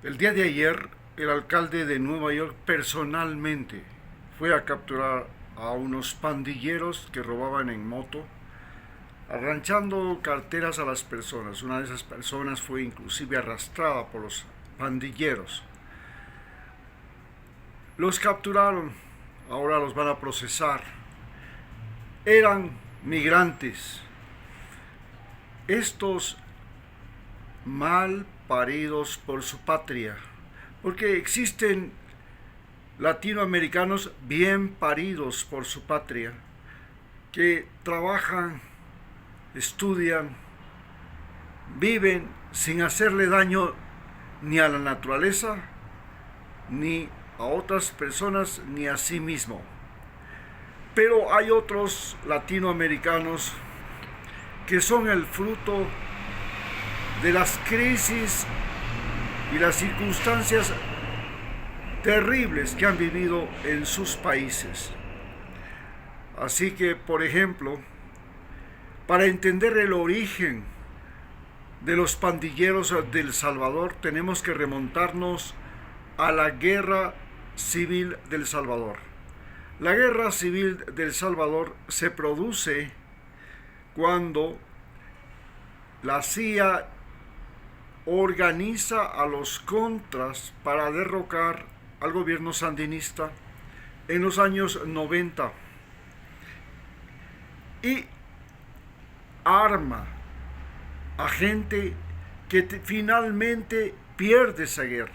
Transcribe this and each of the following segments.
El día de ayer, el alcalde de Nueva York personalmente fue a capturar a unos pandilleros que robaban en moto, arranchando carteras a las personas. Una de esas personas fue inclusive arrastrada por los pandilleros. Los capturaron, ahora los van a procesar. Eran migrantes. Estos mal paridos por su patria, porque existen latinoamericanos bien paridos por su patria, que trabajan, estudian, viven sin hacerle daño ni a la naturaleza, ni a otras personas, ni a sí mismo. Pero hay otros latinoamericanos que son el fruto de las crisis y las circunstancias terribles que han vivido en sus países. Así que, por ejemplo, para entender el origen de los pandilleros del Salvador, tenemos que remontarnos a la Guerra Civil del Salvador. La Guerra Civil del Salvador se produce cuando la CIA organiza a los contras para derrocar al gobierno sandinista en los años 90 y arma a gente que finalmente pierde esa guerra.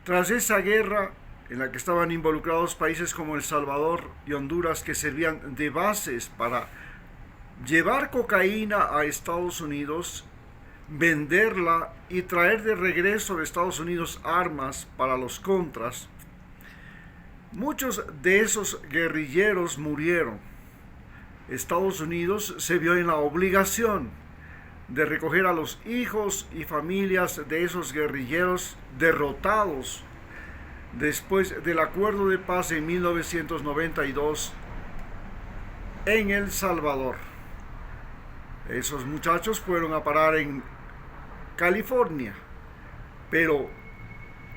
Tras esa guerra, en la que estaban involucrados países como El Salvador y Honduras, que servían de bases para llevar cocaína a Estados Unidos, venderla y traer de regreso de Estados Unidos armas para los contras, muchos de esos guerrilleros murieron. Estados Unidos se vio en la obligación de recoger a los hijos y familias de esos guerrilleros derrotados después del acuerdo de paz en 1992 en El Salvador. Esos muchachos fueron a parar en California, pero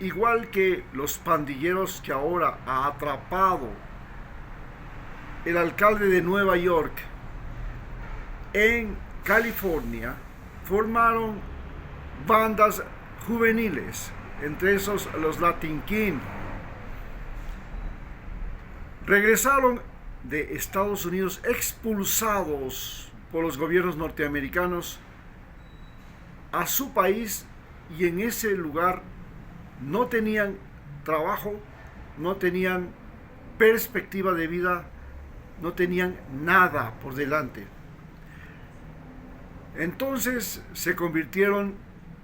igual que los pandilleros que ahora ha atrapado el alcalde de Nueva York en California, formaron bandas juveniles, entre esos los Latin King. Regresaron de Estados Unidos expulsados por los gobiernos norteamericanos a su país, y en ese lugar no tenían trabajo, no tenían perspectiva de vida, no tenían nada por delante. Entonces se convirtieron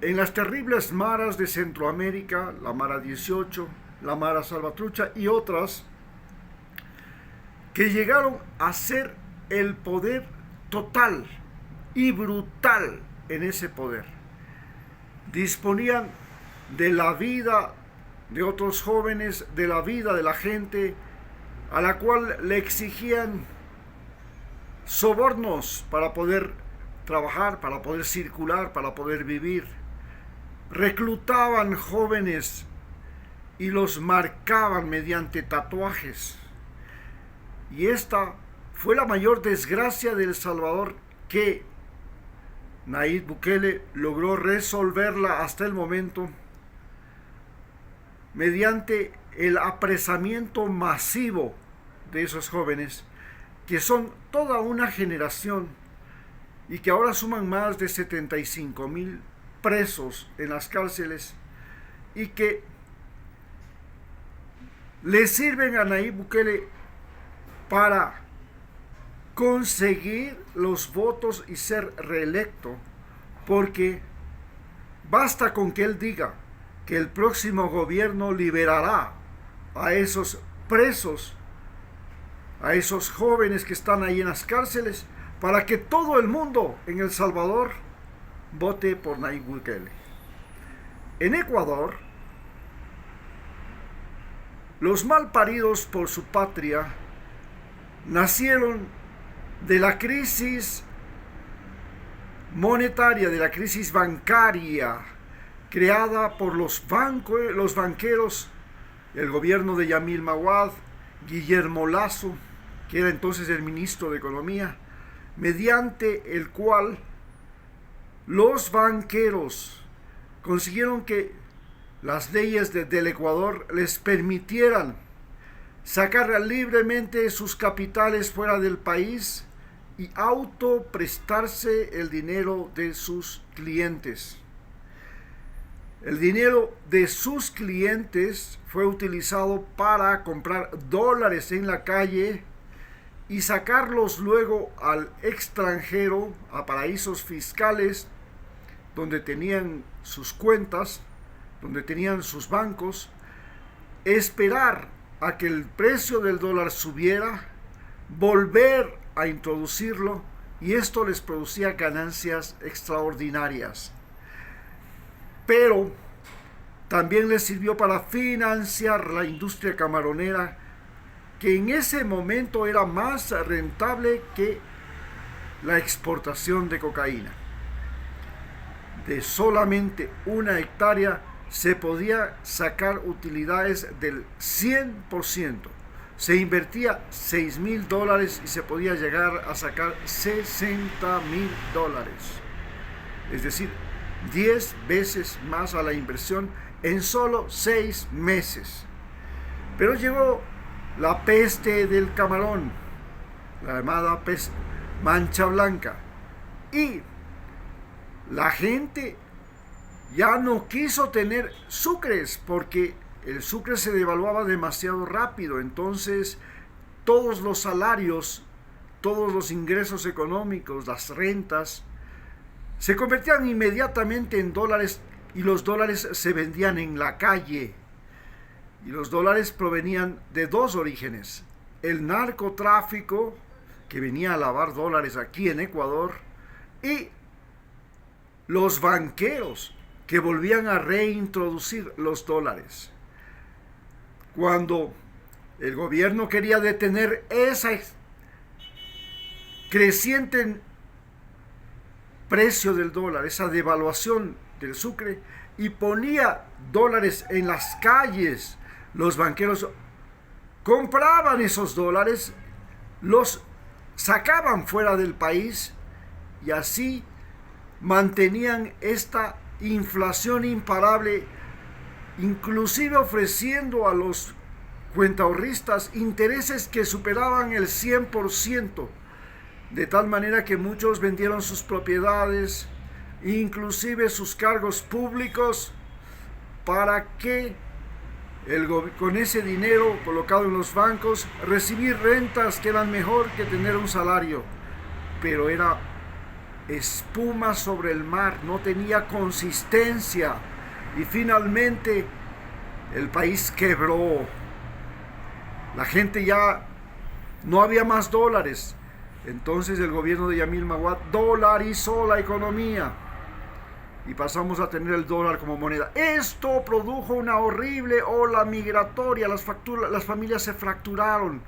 en las terribles maras de Centroamérica, la Mara 18, la Mara Salvatrucha y otras, que llegaron a ser el poder total y brutal en ese poder. Disponían de la vida de otros jóvenes, de la vida de la gente, a la cual le exigían sobornos para poder trabajar, para poder circular, para poder vivir. Reclutaban jóvenes y los marcaban mediante tatuajes. Y esta fue la mayor desgracia de El Salvador, que Nayib Bukele logró resolverla hasta el momento mediante el apresamiento masivo de esos jóvenes, que son toda una generación y que ahora suman más de 75,000 presos en las cárceles, y que le sirven a Nayib Bukele para conseguir los votos y ser reelecto, porque basta con que él diga que el próximo gobierno liberará a esos presos, a esos jóvenes que están ahí en las cárceles, para que todo el mundo en El Salvador vote por Nayib Bukele. En Ecuador, los mal paridos por su patria nacieron de la crisis monetaria, de la crisis bancaria, creada por los banqueros, el gobierno de Yamil Maguad, Guillermo Lasso, que era entonces el ministro de Economía, mediante el cual los banqueros consiguieron que las leyes del Ecuador les permitieran sacar libremente sus capitales fuera del país y autoprestarse el dinero de sus clientes. El dinero de sus clientes fue utilizado para comprar dólares en la calle y sacarlos luego al extranjero, a paraísos fiscales, donde tenían sus cuentas, donde tenían sus bancos, esperar a que el precio del dólar subiera, volver a introducirlo, y esto les producía ganancias extraordinarias. Pero también les sirvió para financiar la industria camaronera, que en ese momento era más rentable que la exportación de cocaína. De solamente 1 hectárea se podía sacar utilidades del 100%. Se invertía $6,000 y se podía llegar a sacar $60,000. Es decir, 10 veces más a la inversión en solo 6 meses. Pero llegó la peste del camarón, la llamada peste mancha blanca, y la gente ya no quiso tener sucres porque el sucre se devaluaba demasiado rápido. Entonces todos los salarios, todos los ingresos económicos, las rentas, se convertían inmediatamente en dólares, y los dólares se vendían en la calle. Y los dólares provenían de 2 orígenes: el narcotráfico, que venía a lavar dólares aquí en Ecuador, y los banqueros, que volvían a reintroducir los dólares. Cuando el gobierno quería detener esa creciente precio del dólar, esa devaluación del sucre, y ponía dólares en las calles, los banqueros compraban esos dólares, los sacaban fuera del país, y así mantenían esta inflación imparable, inclusive ofreciendo a los cuentaahorristas intereses que superaban el 100%, de tal manera que muchos vendieron sus propiedades, inclusive sus cargos públicos, para que con ese dinero colocado en los bancos recibir rentas que eran mejor que tener un salario. Pero era espuma sobre el mar, no tenía consistencia, y finalmente el país quebró. La gente ya no había más dólares. Entonces el gobierno de Yamil Maguad dolarizó la economía y pasamos a tener el dólar como moneda. Esto produjo una horrible ola migratoria. Las familias se fracturaron.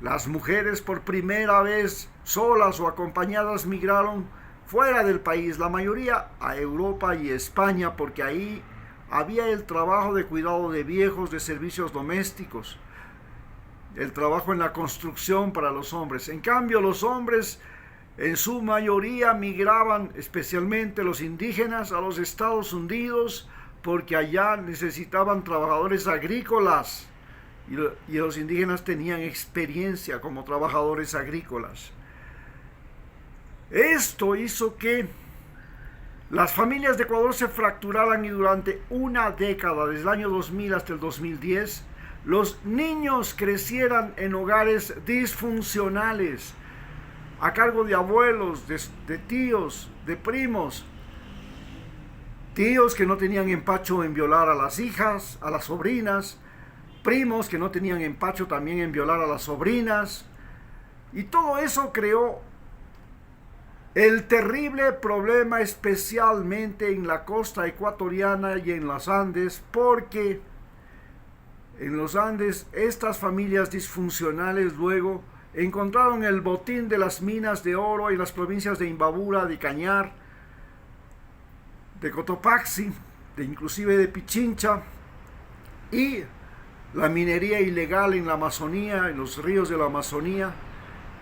Las mujeres por primera vez, solas o acompañadas, migraron fuera del país, la mayoría a Europa y España, porque ahí había el trabajo de cuidado de viejos, de servicios domésticos, el trabajo en la construcción para los hombres. En cambio, los hombres en su mayoría migraban, especialmente los indígenas, a los Estados Unidos, porque allá necesitaban trabajadores agrícolas, y los indígenas tenían experiencia como trabajadores agrícolas. Esto hizo que las familias de Ecuador se fracturaran, y durante una década, desde el año 2000 hasta el 2010, los niños crecieran en hogares disfuncionales, a cargo de abuelos, de tíos, de primos. Tíos que no tenían empacho en violar a las hijas, a las sobrinas, primos que no tenían empacho también en violar a las sobrinas, y todo eso creó el terrible problema, especialmente en la costa ecuatoriana y en los Andes, porque en los Andes estas familias disfuncionales luego encontraron el botín de las minas de oro en las provincias de Imbabura, de Cañar, de Cotopaxi, inclusive de Pichincha, y la minería ilegal en la Amazonía, en los ríos de la Amazonía,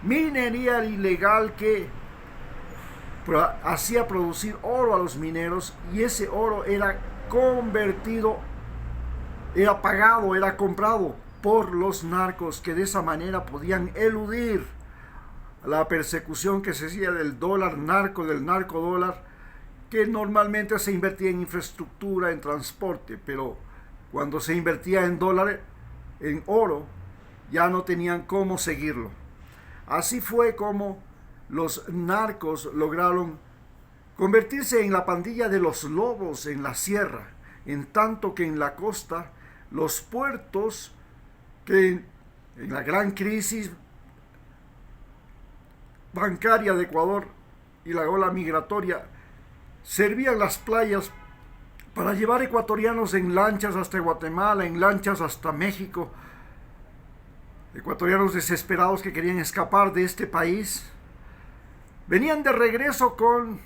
minería ilegal que hacía producir oro a los mineros, y ese oro era convertido, era pagado, era comprado por los narcos, que de esa manera podían eludir la persecución que se hacía del dólar narco, del narco dólar, que normalmente se invertía en infraestructura, en transporte, pero cuando se invertía en dólar, en oro, ya no tenían cómo seguirlo. Así fue como los narcos lograron convertirse en la pandilla de los lobos en la sierra, en tanto que en la costa los puertos, que en la gran crisis bancaria de Ecuador y la ola migratoria, servían las playas para llevar ecuatorianos en lanchas hasta Guatemala, en lanchas hasta México, ecuatorianos desesperados que querían escapar de este país. Venían de regreso con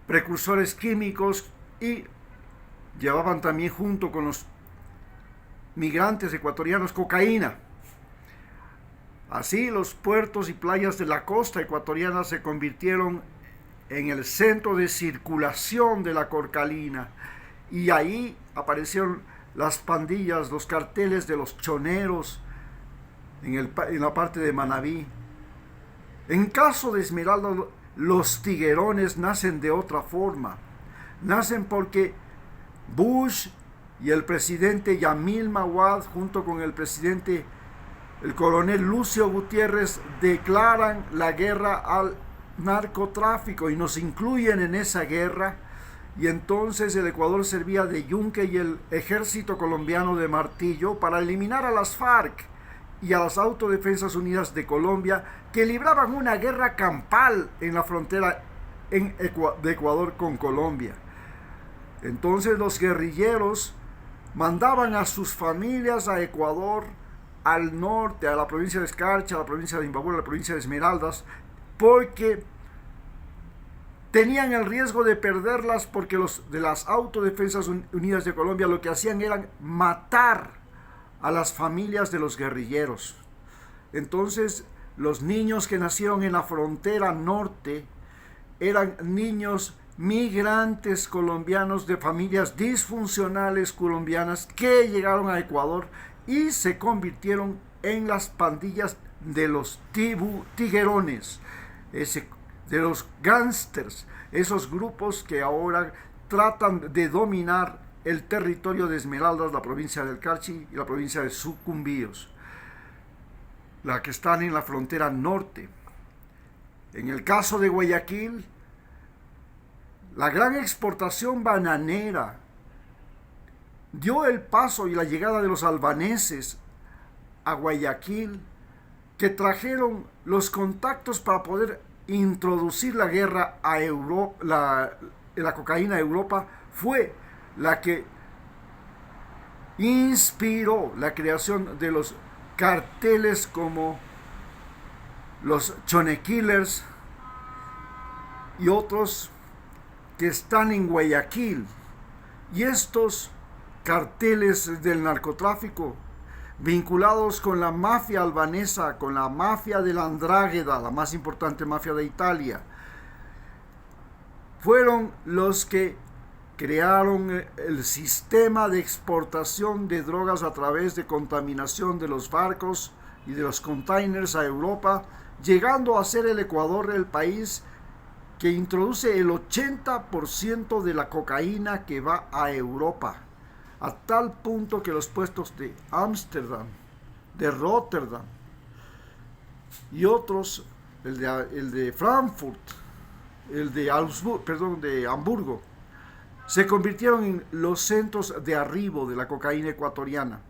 precursores químicos y llevaban también, junto con los migrantes ecuatorianos, cocaína. Así los puertos y playas de la costa ecuatoriana se convirtieron en el centro de circulación de la cocaína, y ahí aparecieron las pandillas, los carteles de los choneros en la parte de Manabí. En caso de Esmeralda, los tiguerones nacen de otra forma. Nacen porque Bush y el presidente Yamil Mawad, junto con el presidente, el coronel Lucio Gutiérrez, declaran la guerra al narcotráfico y nos incluyen en esa guerra. Y entonces el Ecuador servía de yunque y el ejército colombiano de martillo para eliminar a las FARC y a las Autodefensas Unidas de Colombia, que libraban una guerra campal en la frontera de Ecuador con Colombia. Entonces los guerrilleros mandaban a sus familias a Ecuador, al norte, a la provincia de Escarcha, a la provincia de Imbabura, a la provincia de Esmeraldas, porque tenían el riesgo de perderlas, porque los de las Autodefensas Unidas de Colombia lo que hacían era matar a las familias de los guerrilleros. Entonces los niños que nacieron en la frontera norte eran niños migrantes colombianos de familias disfuncionales colombianas que llegaron a Ecuador y se convirtieron en las pandillas de los tiguerones, de los gángsters, esos grupos que ahora tratan de dominar el territorio de Esmeraldas, la provincia del Carchi y la provincia de Sucumbíos, la que están en la frontera norte. En el caso de Guayaquil, la gran exportación bananera dio el paso y la llegada de los albaneses a Guayaquil, que trajeron los contactos para poder introducir la guerra a Europa, la cocaína a Europa, fue la que inspiró la creación de los carteles como los Chone Killers y otros que están en Guayaquil. Y estos carteles del narcotráfico, vinculados con la mafia albanesa, con la mafia de la Andrágueda, la más importante mafia de Italia, fueron los que crearon el sistema de exportación de drogas a través de contaminación de los barcos y de los containers a Europa, llegando a ser el Ecuador el país que introduce el 80% de la cocaína que va a Europa, a tal punto que los puestos de Ámsterdam, de Rotterdam y otros, el de Frankfurt, el de de Hamburgo, se convirtieron en los centros de arribo de la cocaína ecuatoriana.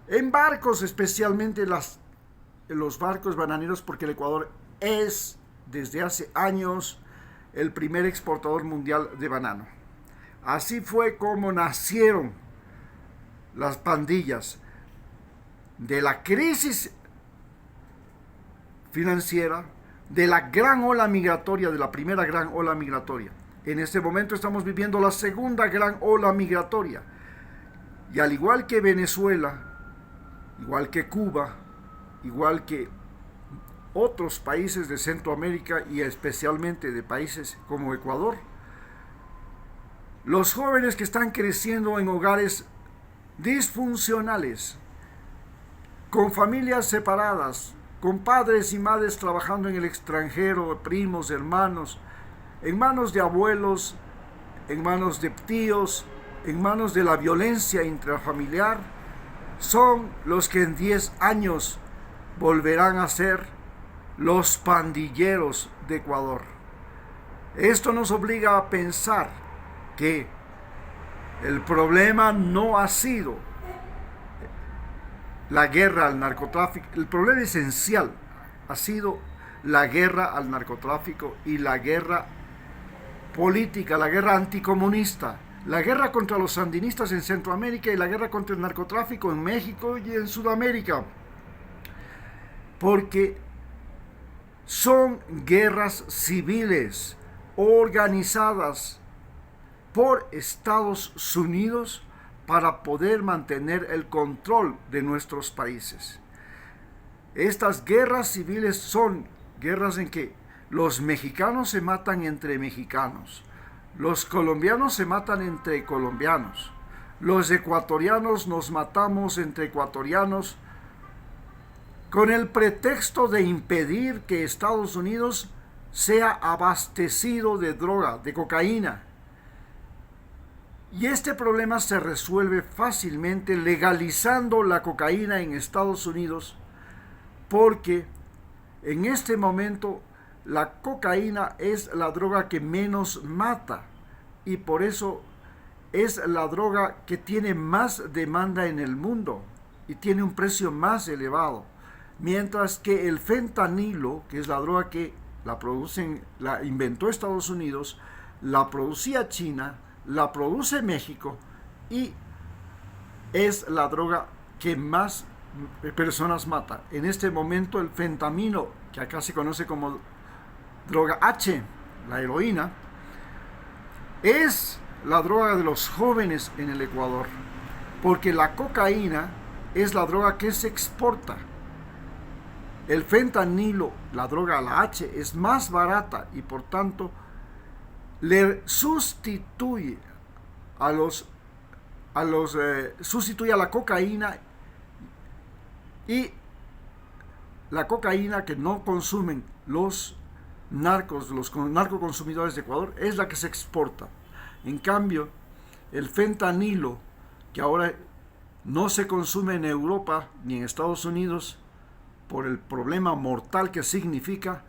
En barcos, especialmente los barcos bananeros, porque el Ecuador es desde hace años el primer exportador mundial de banano. Así fue como nacieron las pandillas de la crisis financiera, de la gran ola migratoria, de la primera gran ola migratoria. En este momento estamos viviendo la segunda gran ola migratoria. Y al igual que Venezuela, igual que Cuba, igual que otros países de Centroamérica y especialmente de países como Ecuador, los jóvenes que están creciendo en hogares disfuncionales, con familias separadas, con padres y madres trabajando en el extranjero, primos, hermanos, en manos de abuelos, en manos de tíos, en manos de la violencia intrafamiliar, son los que en 10 años volverán a ser los pandilleros de Ecuador. Esto nos obliga a pensar que el problema no ha sido la guerra al narcotráfico. El problema esencial ha sido la guerra al narcotráfico y la guerra política, la guerra anticomunista, la guerra contra los sandinistas en Centroamérica y la guerra contra el narcotráfico en México y en Sudamérica. Porque son guerras civiles organizadas por Estados Unidos para poder mantener el control de nuestros países. Estas guerras civiles son guerras en que los mexicanos se matan entre mexicanos, los colombianos se matan entre colombianos, los ecuatorianos nos matamos entre ecuatorianos, con el pretexto de impedir que Estados Unidos sea abastecido de droga, de cocaína. Y este problema se resuelve fácilmente legalizando la cocaína en Estados Unidos, porque en este momento la cocaína es la droga que menos mata y por eso es la droga que tiene más demanda en el mundo y tiene un precio más elevado. Mientras que el fentanilo, que es la droga que la inventó Estados Unidos, la producía China, la produce México y es la droga que más personas mata. En este momento el fentanilo, que acá se conoce como droga H, la heroína, es la droga de los jóvenes en el Ecuador, porque la cocaína es la droga que se exporta. El fentanilo, la droga, la H, es más barata y por tanto le sustituye sustituye a la cocaína, y la cocaína que no consumen los narcoconsumidores de Ecuador es la que se exporta. En cambio, el fentanilo, que ahora no se consume en Europa ni en Estados Unidos por el problema mortal que significa,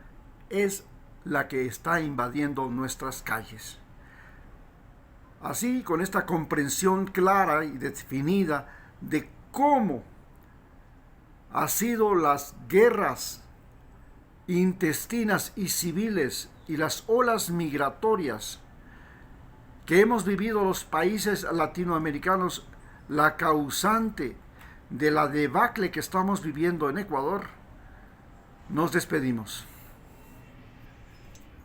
es la que está invadiendo nuestras calles. Así, con esta comprensión clara y definida de cómo han sido las guerras intestinas y civiles y las olas migratorias que hemos vivido los países latinoamericanos, la causante de la debacle que estamos viviendo en Ecuador, nos despedimos.